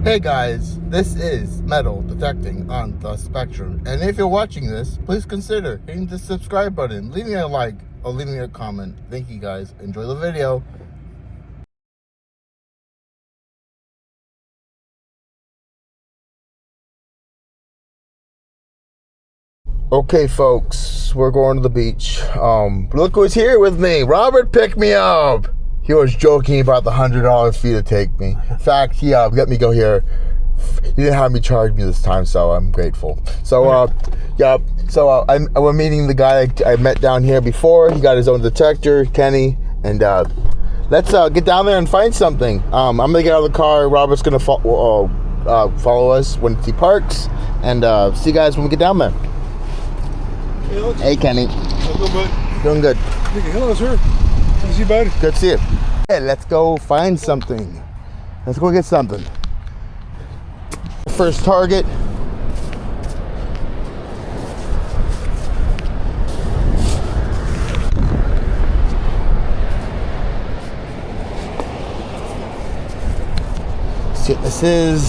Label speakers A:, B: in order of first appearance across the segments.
A: Hey guys, this is Metal Detecting on the Spectrum, and if you're watching this, please consider hitting the subscribe button, leaving a like, or leaving a comment. Thank you guys. Enjoy the video. Okay, folks, we're going to the beach. Look who's here with me. Robert picked me up. He was joking about the $100 fee to take me. In fact, he let me go here. He didn't have me charge me this time, so I'm grateful. So, we're meeting the guy I met down here before. He got his own detector, Kenny, and let's get down there and find something. I'm gonna get out of the car. Robert's gonna follow us when he parks, and see you guys when we get down there. Hey, Kenny.
B: How's it going, bud?
A: Doing good.
B: Hello, sir. Good to see you, bud.
A: Good to see you. Hey, let's go find something. Let's go get something. First target. Let's see what this is.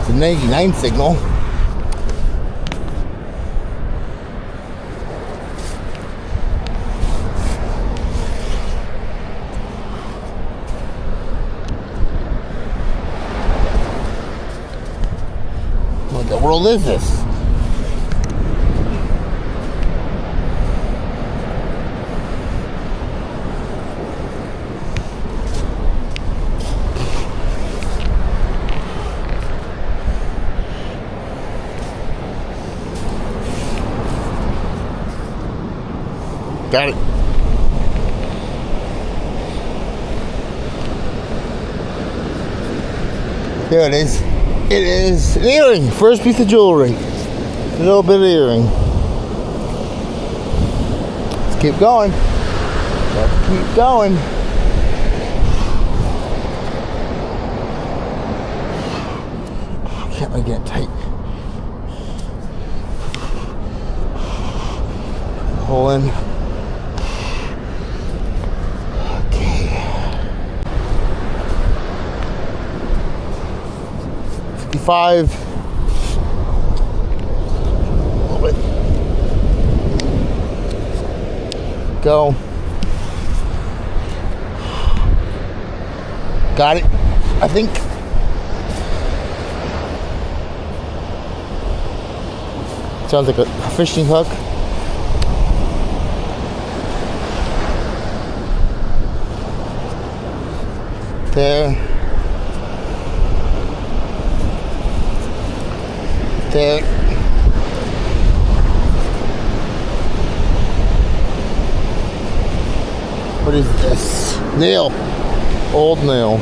A: It's a 99 signal. What the world is this? Got it. There it is. It is an earring. First piece of jewelry. A little bit of earring. Let's keep going. Let's keep going. Can't make it tight. Hole in. Okay. 55. Go. Got it, I think. Sounds like a fishing hook. There. There. What is this? Nail. Old nail.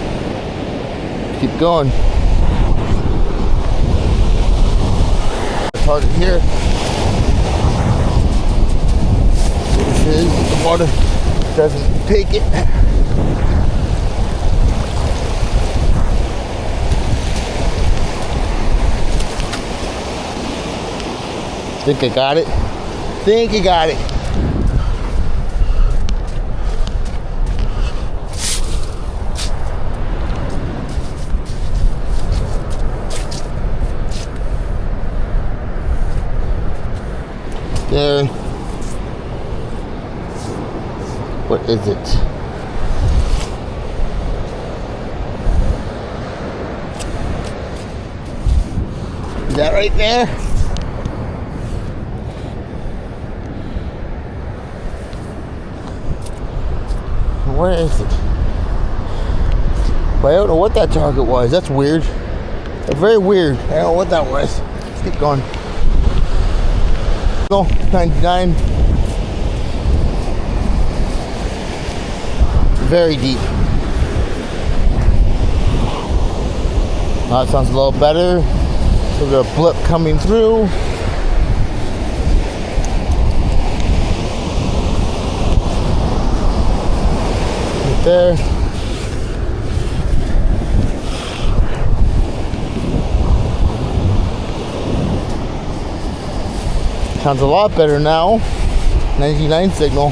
A: Keep going. Target here. This is the water doesn't take it. Think I got it. Think I got it. There. What is it? Is that right there? Where is it? Well, I don't know what that target was. That's weird. That's very weird. I don't know what that was. Let's keep going. Go, 99. Very deep. That sounds a little better. So there's a blip coming through. Right there. Sounds a lot better now. 99 signal.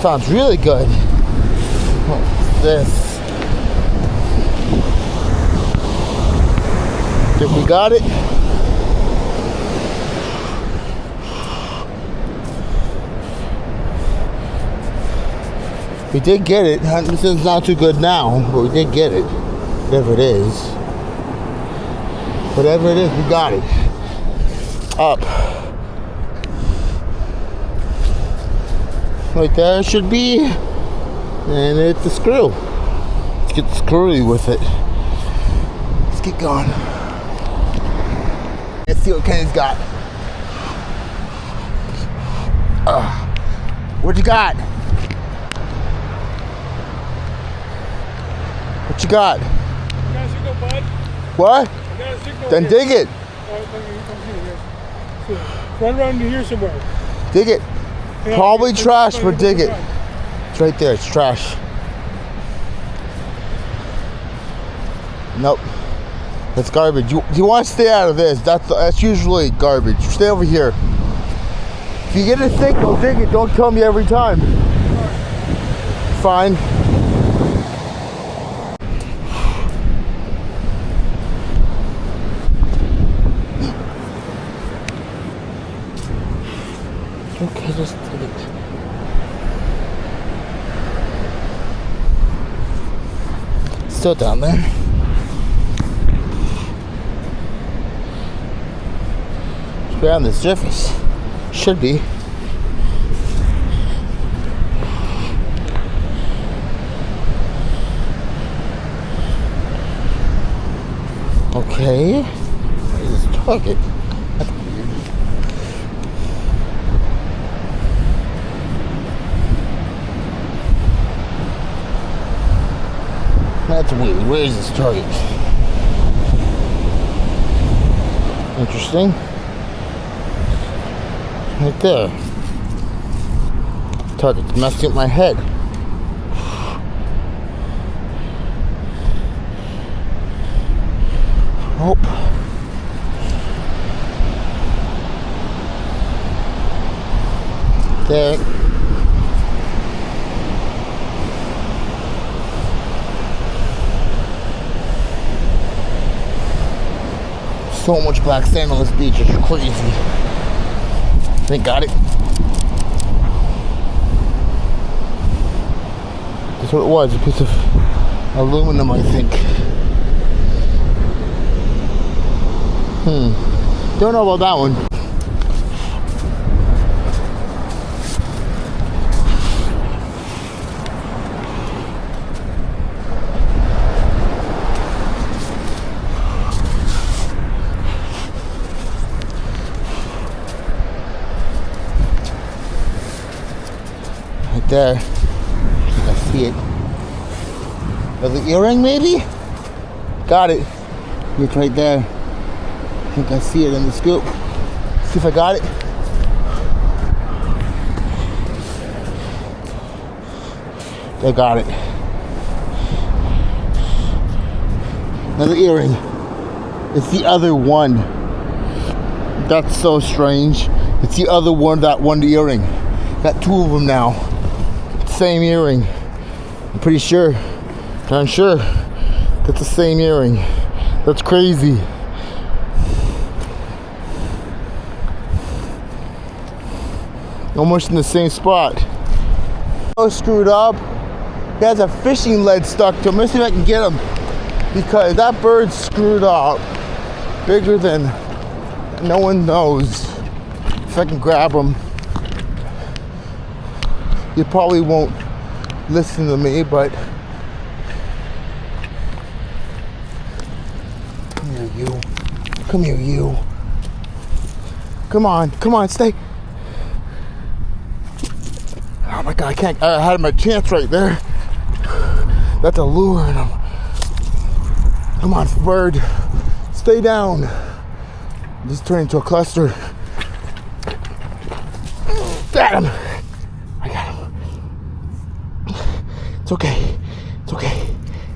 A: Sounds really good. What's this? Think we got it? We did get it. This is not too good now, but we did get it. Whatever it is. Whatever it is, we got it. Up. Right there it should be. And it's a screw. Let's get screwy with it. Let's get going. Let's see what Kenny's got. What you got? What you got?
B: You got a signal, bud?
A: What?
B: You got a signal.
A: Then
B: here.
A: dig it.
B: So, run around to here somewhere.
A: Dig it.
B: Yeah,
A: Probably
B: it's-
A: trash,
B: it's
A: but dig it.
B: fine.
A: It's right there. It's trash. Nope. That's garbage. You want to stay out of this. That's usually garbage. Stay over here. If you get a signal, dig it. Don't tell me every time. Fine. Okay, just dig it. Still down there. It's around the surface. Should be. Okay. Where's this target? That's weird. That's weird. Where is this target? Interesting. Right there. Target's messing with my head. Oh. There. So much black sand on this beach, it's crazy. They got it. That's what it was, a piece of aluminum, I think. Don't know about that one. Right there. I see it. The earring, maybe? Got it. It's right there. I think I see it in the scoop. See if I got it. I got it. Another earring. It's the other one. That's so strange. It's the other one, that one earring. Got two of them now. Same earring. I'm pretty sure. I'm sure that's the same earring. That's crazy. Almost in the same spot. So screwed up. He has a fishing lead stuck to him. Let's see if I can get him. Because that bird's screwed up. Bigger than no one knows. If I can grab him. You probably won't listen to me, but come here, you. Come here, you. Come on, stay. Oh my God, I can't. I had my chance right there. That's a lure in him. Come on, bird. Stay down. This turned into a cluster. Got him. I got him. It's okay. It's okay.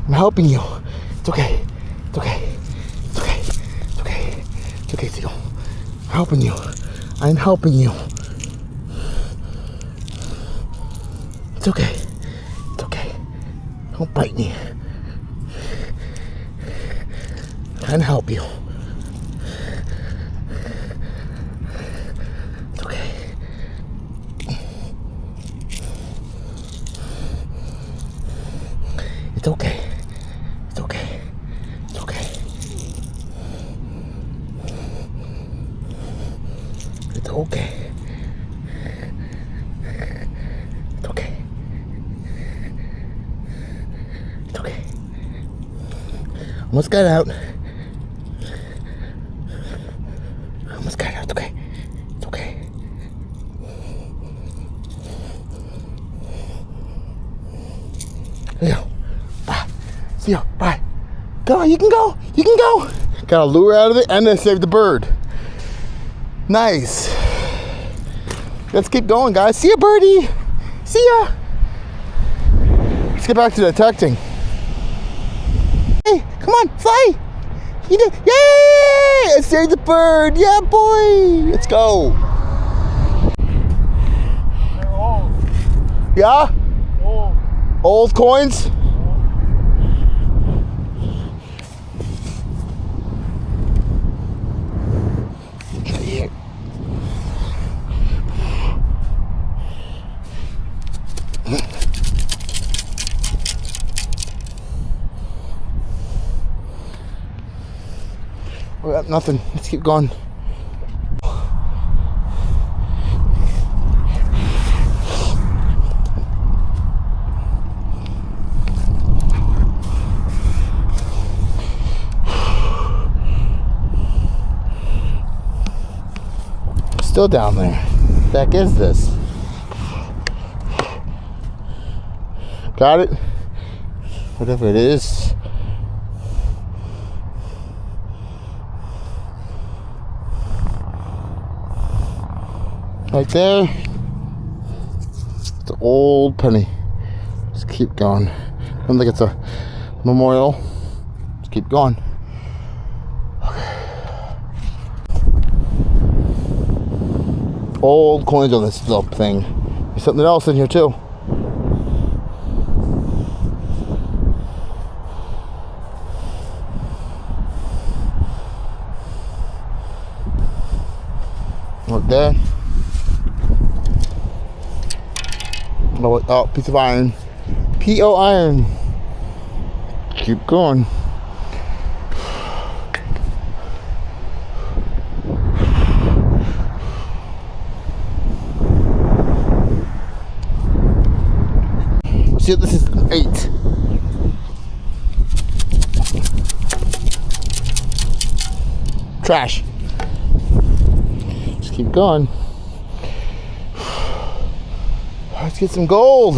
A: I'm helping you. It's okay. It's okay. It's okay. It's okay. It's okay, Seagull. I'm helping you. I'm helping you. It's It's okay. It's okay. Don't bite me. I'm trying to help you. It's okay. It's okay. It's okay. It's okay. It's okay. It's okay. It's okay. Almost got out. Almost got out. It's okay. It's okay. There you go. Bye. See you. Bye. Go. You can go. You can go. Got a lure out of it and then saved the bird. Nice. Let's keep going, guys. See ya, birdie. See ya. Let's get back to detecting. Hey, come on, fly. You did. Yay! I saved the bird. Yeah, boy. Let's go.
B: They're old.
A: Yeah?
B: Old.
A: Old coins? We got nothing. Let's keep going. Still down there. What the heck is this? Got it? Whatever it is. Right there. It's an old penny. Just keep going. I don't think it's a memorial. Just keep going. Old coins on this little thing. There's something else in here too. Look there. Oh, piece of iron. P.O. iron. Keep going. See, this is 8. Trash. Just keep going. Let's get some gold.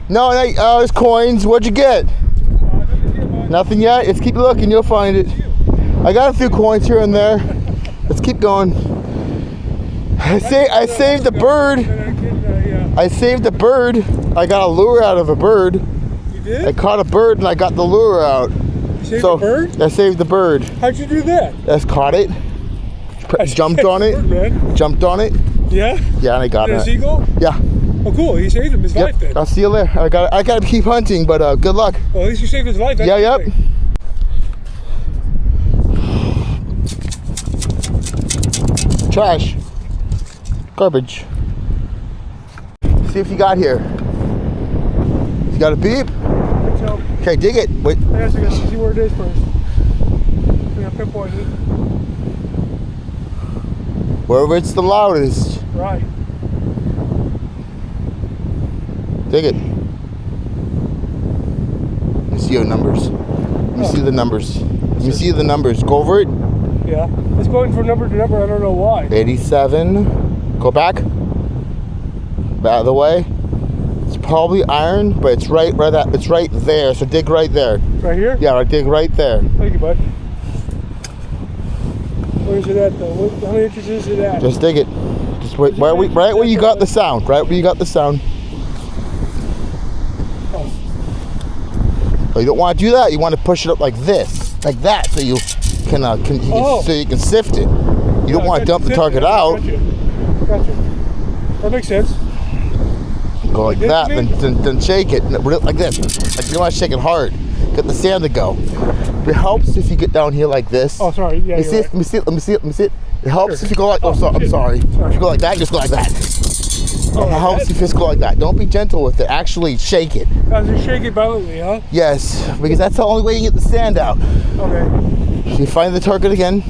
A: No, it's coins. What'd you get? Nothing yet? Let's keep looking. You'll find it. I got a few coins here and there. Let's keep going. I saved the bird. I saved the bird. I got a lure out of a bird.
B: You did?
A: I caught a bird and I got the lure out.
B: You saved the bird?
A: I saved the bird.
B: How'd you do that?
A: I just caught it. Jumped on it.
B: Bird,
A: Jumped on it.
B: yeah?
A: Yeah, and I got
B: Did a
A: it.
B: seagull?
A: Yeah.
B: Oh, cool. You saved him his life then.
A: I'll see you later. I gotta keep hunting, but good luck.
B: Well, at least you saved his life. That's
A: Yeah,
B: the
A: yep.
B: thing.
A: Trash. Garbage. See if you got here. You got a beep?
B: So,
A: Okay, dig it. Wait.
B: I guess I gotta see where it is first. I gotta pinpoint it.
A: Wherever it's the loudest.
B: Right.
A: Dig it. Let me see your numbers. Let me see the numbers. Let me see the numbers. Go over it.
B: Yeah. It's going from number to number. I don't know why.
A: 87. Go back. Back of the way. It's probably iron, but it's right there. So dig right there.
B: Right here?
A: Yeah, I dig right there.
B: Thank you, bud. Where is it at, though? How many inches is it at?
A: Just dig it. Just wait. Right where you got the sound. Right where you got the sound.
B: Oh.
A: But you don't want to do that. You want to push it up like this, like that, so you can, so you can sift it. You don't want to dump the target out.
B: Gotcha. That makes sense.
A: Go like that, then shake it like this. Like you want to shake it hard. Get the sand to go. It helps if you get down here like this.
B: Oh, sorry. Yeah,
A: Let me see it. It helps if you go like. Oh, sorry. I'm sorry. If you go like that, just go like that.
B: Oh,
A: it helps if you just go like that. Don't be gentle with it. Actually, shake it.
B: Just shake it violently, huh?
A: Yes, because that's the only way you get the sand out.
B: Okay.
A: So you find the target again.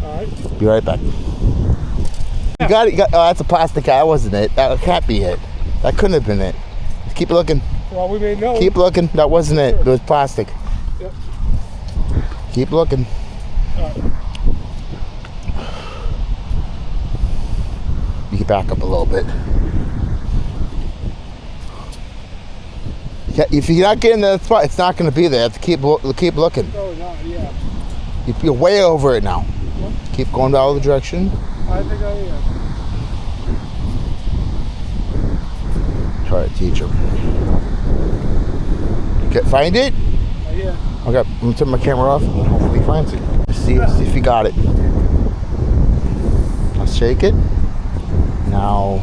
B: All right.
A: Be right back. You got it. Oh, that's a plastic guy. That wasn't it. That can't be it. That couldn't have been it. Just keep looking.
B: Well, we may know.
A: Keep looking. That wasn't it. It was plastic.
B: Yep.
A: Keep looking.
B: All right.
A: You can back up a little bit. Yeah, if you're not getting that spot, it's not going to be there. You have to keep looking.
B: Oh, no, yeah.
A: You're way over it now.
B: Yep.
A: Keep going the other direction.
B: I think I am.
A: Try to teach him. Find it?
B: Yeah.
A: Okay, I'm gonna turn my camera off and hopefully he finds it. See if you got it. Let's shake it. Now,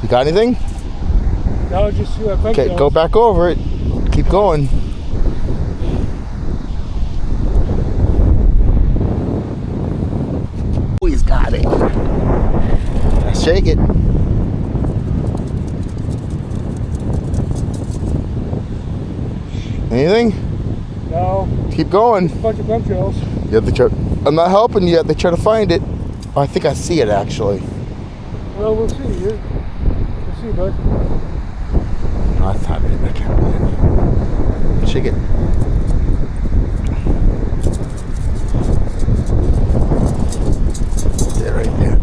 A: you got anything?
B: Now just see that.
A: Okay, go back over it. Keep going. Oh, he's got it. Let's shake it. Anything?
B: No.
A: Keep going.
B: A bunch of gum shells.
A: You have to try. I'm not helping you. They try to find it. Oh, I think I see it actually.
B: Well, we'll see. We'll see, bud.
A: No, that's not it. That can't be it. Shake it. There, right there.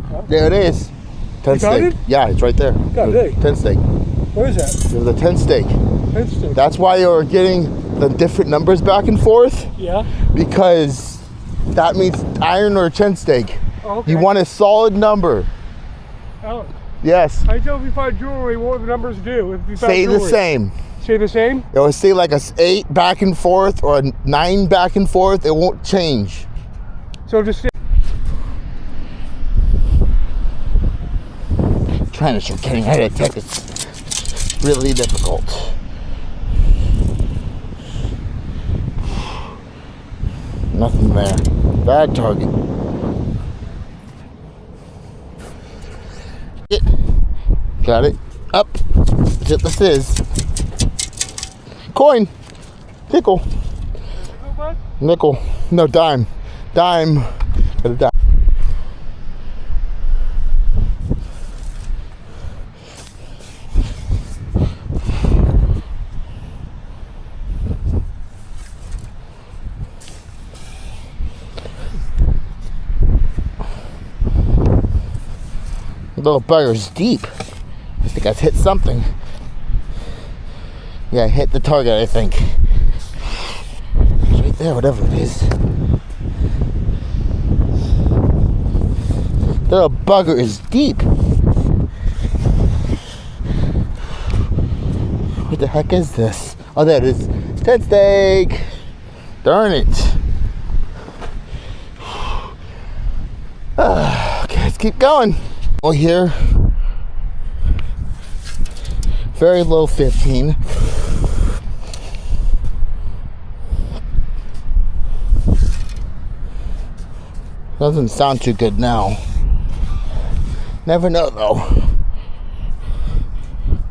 B: Huh?
A: There it is. 10
B: You found
A: stake.
B: it?
A: Yeah, it's right there.
B: God dang.
A: 10 stake.
B: What is that?
A: There's a 10 stake.
B: Instant.
A: That's why you're getting the different numbers back and forth,
B: Yeah.
A: because that means iron or 10 stake.
B: Oh, okay.
A: You want a solid number.
B: Oh.
A: Yes.
B: I tell if you find jewelry, what would the numbers do? If you found
A: Stay the
B: jewelry?
A: same.
B: Stay the same?
A: It will stay like a 8 back and forth or a 9 back and forth. It won't change.
B: So just stay.
A: Trying to show getting how to take it's really difficult. Nothing there. Bad target. Got it. Up. That's what this is. Coin. Nickel. Nickel. No, dime. Dime. Got a dime. Little bugger's deep. I think I've hit something. Yeah, I hit the target, I think. It's right there, whatever it is. The little bugger is deep. What the heck is this? Oh, there it is. 10 stake. Darn it. Okay, let's keep going. Well, here, very low 15. Doesn't sound too good now. Never know though.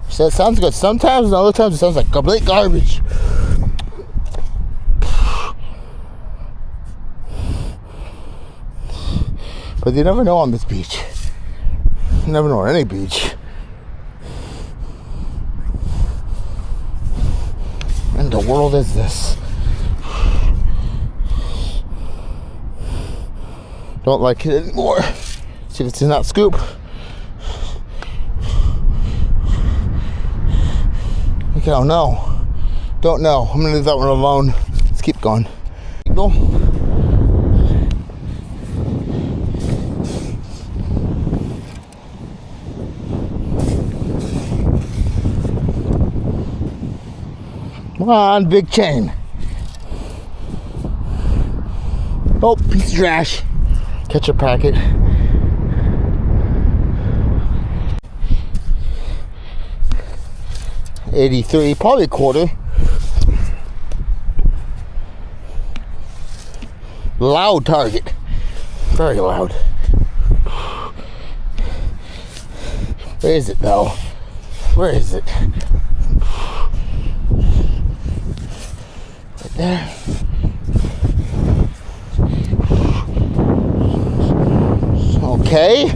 A: So it sounds good sometimes, and other times it sounds like complete garbage. But you never know on this beach. You never know on any beach. In the world is this? Don't like it anymore. See if it's in that scoop. Okay, oh no. Don't know. I'm gonna leave that one alone. Let's keep going. Go. Come on, big chain. Oh, piece of trash. Catch a packet. 83, probably a quarter. Loud target. Very loud. Where is it though? Where is it? Right there. Okay.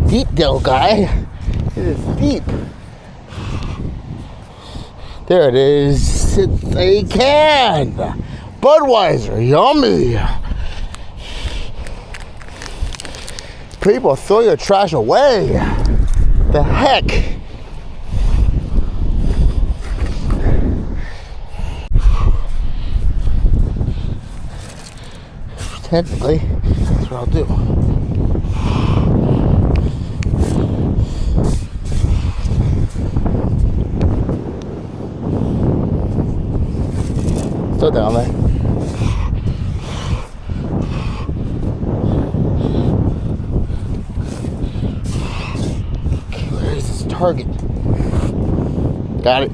A: Deep though, guy. It is deep. There it is. It's a can. Budweiser. Yummy. People throw your trash away. The heck? Technically, that's what I'll do. Still down there. Okay, where is this target? Got it.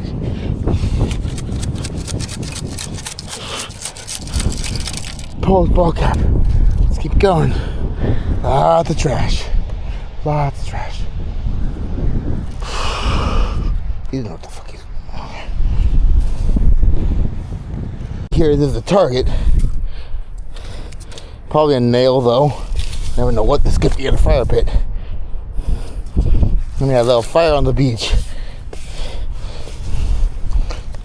A: Pull the ball cap. Let's keep going. Lots of trash. Lots of trash. You know what the fuck is. Here, there's a target. Probably a nail though. Never know what this could be in a fire pit. Let me have a little fire on the beach.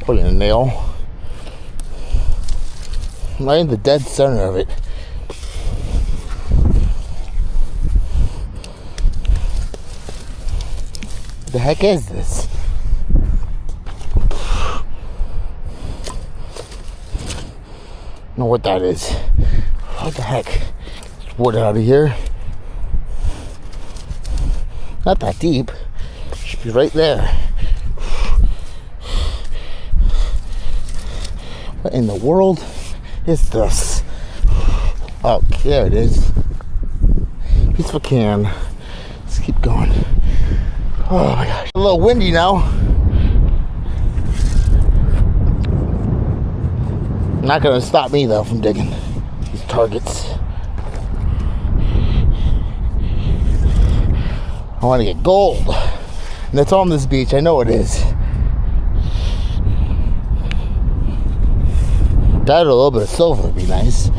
A: Probably a nail. Right in the dead center of it. What the heck is this? Know what that is. What the heck? There's wood out of here. Not that deep. Should be right there. What in the world is this? Oh, there it is. Piece of a can. Let's keep going. Oh my gosh. A little windy now. Not gonna stop me though from digging these targets. I want to get gold. And it's on this beach. I know it is. That or a little bit of silver would be nice.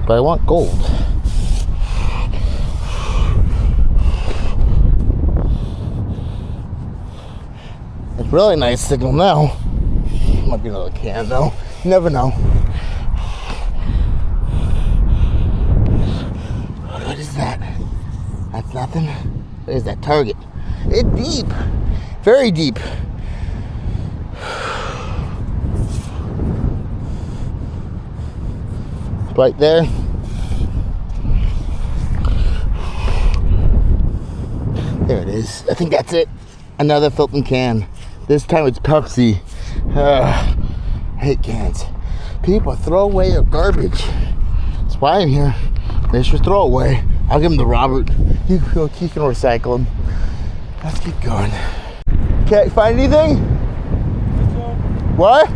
A: But I want gold. It's really nice signal now. Might be another can though. You never know. What is that? That's nothing. What is that target? It's deep. Very deep. Right there. There it is. I think that's it. Another Filton can. This time it's Pepsi. I hate cans. People throw away your garbage. That's why I'm here. They should throw away. I'll give them to Robert. He can recycle them. Let's keep going. Can't find anything? What?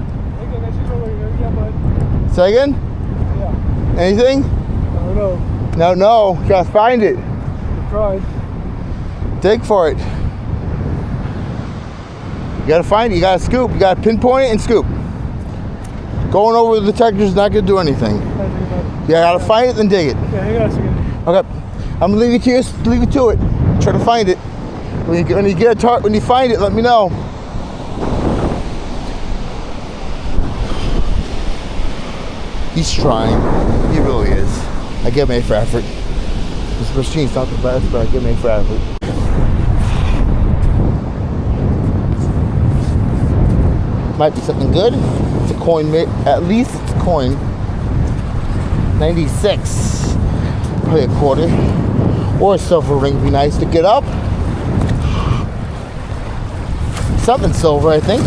A: Say again?
B: Yeah.
A: Anything?
B: I don't know.
A: No. You gotta find it.
B: I tried.
A: Dig for it. You gotta find it. You gotta scoop. You gotta pinpoint it and scoop. Going over the detector's not gonna do anything. You gotta find it then dig it.
B: Yeah, hang on a second.
A: Okay. I'm gonna leave it to you. Leave it to it. Try to find it. When you get a target, when you find it, let me know. He's trying. He really is. I give him A for effort. This machine's not the best, but I give him A for effort. Might be something good. It's a coin, at least it's a coin. 96. Probably a quarter. Or a silver ring would be nice to get up. Something silver, I think.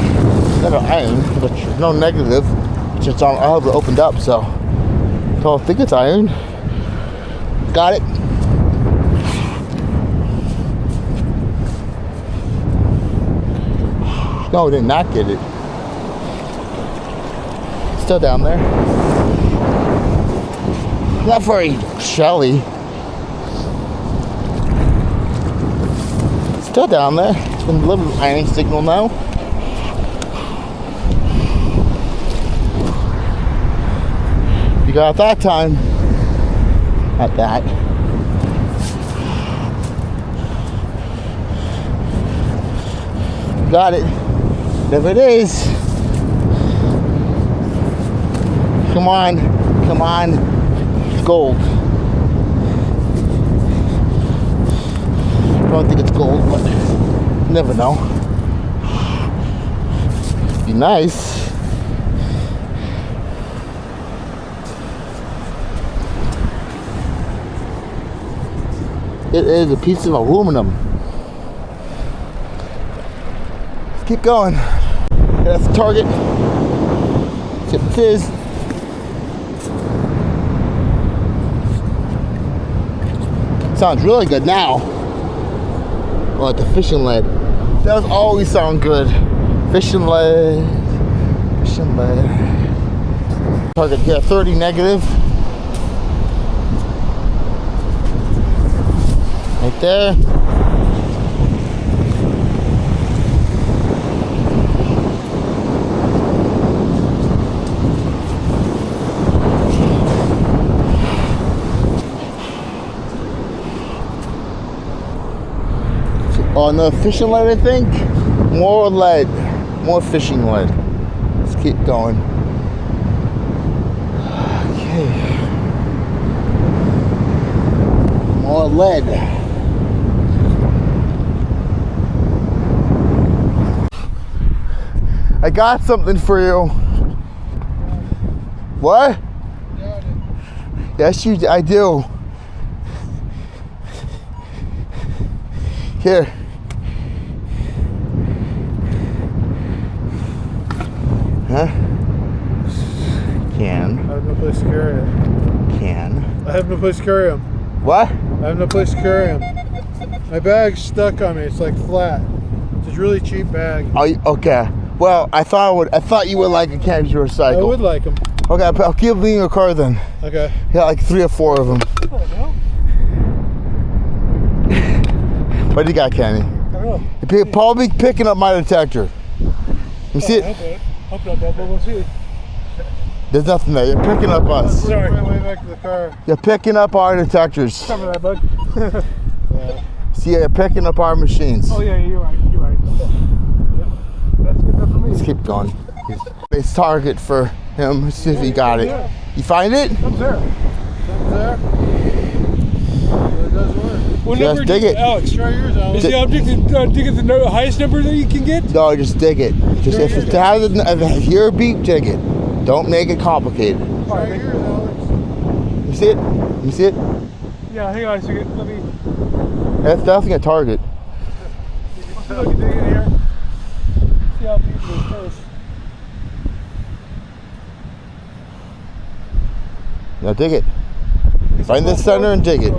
A: Not an iron, but no negative. It's on, I'll have it opened up, so I think it's iron. Got it. No, did not get it. Still down there. Not very shelly. Still down there. It's been delivered with ironing signal now. You got it that time. At that. Got it. If it is. Come on. Come on. It's gold. I don't think it's gold, but you never know. Be nice. It is a piece of aluminum. Let's keep going. That's the target. See what it is. Sounds really good now. Oh, like the fishing lead. Does always sound good. Fishing lead. Fishing lead. Target here, 30 negative. Right there. On the fishing lead, I think. More lead. More fishing lead. Let's keep going. Okay. More lead. I got something for you. What? Yes, I do. Here. Huh? Can.
B: I have no place to carry it.
A: Can.
B: I have no place to carry them.
A: What?
B: I have no place to carry them. My bag's stuck on me. It's like flat. It's a really cheap bag.
A: Oh, okay. Well, I thought you would like a can to recycle.
B: I would like them.
A: Okay, I'll keep them in your car then.
B: Okay.
A: Yeah, like 3 or 4 of them.
B: Oh, no.
A: What do you got, Kenny?
B: I don't know.
A: You're probably picking up my detector. You see it?
B: Hope not, but we'll see.
A: There's nothing there. You're picking up us.
B: Sorry. Way back to the car.
A: You're picking up our detectors.
B: Cover that, bud. Yeah.
A: See, you're picking up our machines.
B: Oh, yeah, you're right. You're right. Yeah. That's good enough for me.
A: Let's keep going. It's target for him. Let's see if he got it.
B: Yeah.
A: You find it?
B: Comes there. Comes there. It does work.
C: What
A: Just
C: number
A: dig it.
C: Alex,
B: Try yours, Alex.
C: is the object to dig at the highest number that you can get?
A: No, just dig it. Just if it has if you hear a beep, dig it. Don't make it complicated.
B: Try yours, Alex.
A: You see it? You see it?
C: Yeah, hang on a second. Let me
A: That's definitely a target.
C: see if I can dig in here. See how deep it is first.
A: Now dig it. Find the center and dig it.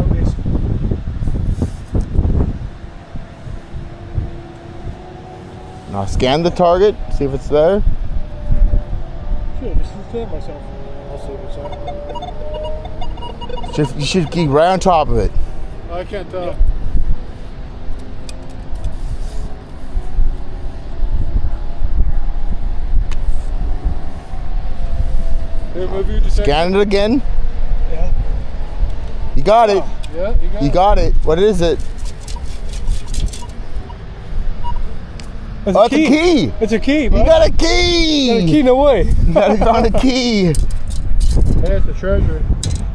A: Now scan the target, see if it's there.
C: Sure, just stand myself. I'll see if it's on.
A: You should keep right on top of it.
B: I can't tell.
C: Here, move your detector.
A: Scan it again.
C: Yeah.
A: You got it.
B: Yeah,
A: You got it. What is it?
C: That's
A: Oh, it's a key.
C: It's a key,
A: You
C: bud.
A: got a key.
C: Got a key, no way.
A: You found a key.
B: Hey, it's a treasure.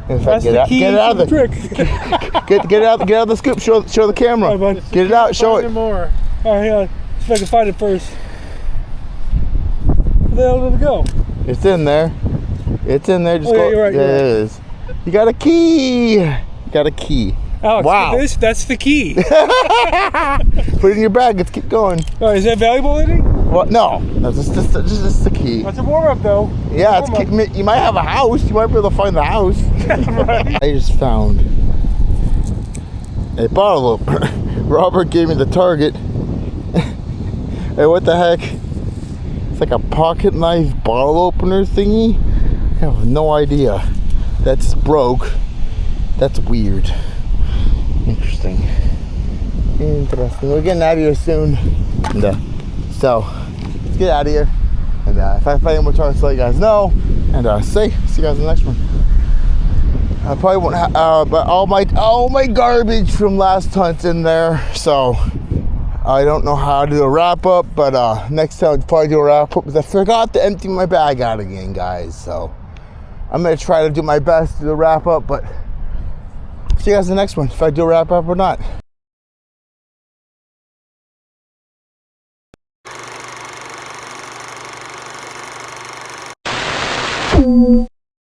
A: In fact,
C: That's
A: get
C: the
A: out,
C: key
A: get it out
C: to
A: of
C: the
A: the
C: trick.
A: get out of the scoop. Show the camera.
C: All right, bud.
A: Get it out. Show
B: Find
A: it.
B: more.
C: All right, hang on. See if I can find it first. Where the hell did it go?
A: It's in there. It's in there. Just
C: Oh, yeah,
A: go.
C: you're right,
A: There
C: you're
A: it is. You got a key. You got a key.
C: Alex,
A: Wow.
C: that's the key.
A: Put it in your bag. Let's keep going.
C: All right, is that valuable, Eddie?
A: What? No. That's just the key.
C: That's a warm-up, though.
A: Yeah, it's you might have a house. You might be able to find the house.
C: Right.
A: I just found a bottle opener. Robert gave me the target. Hey, what the heck? It's like a pocket knife bottle opener thingy. I have no idea. That's broke. That's weird. Interesting. We're getting out of here soon. And, so, let's get out of here. And if I find any more targets, I'll let you guys know. And see you guys in the next one. I probably won't have, but all my garbage from last hunt's in there. So, I don't know how to do a wrap up, but next time I'll probably do a wrap up because I forgot to empty my bag out again, guys. So, I'm going to try to do my best to do a wrap up, but see you guys in the next one if I do a wrap up or not.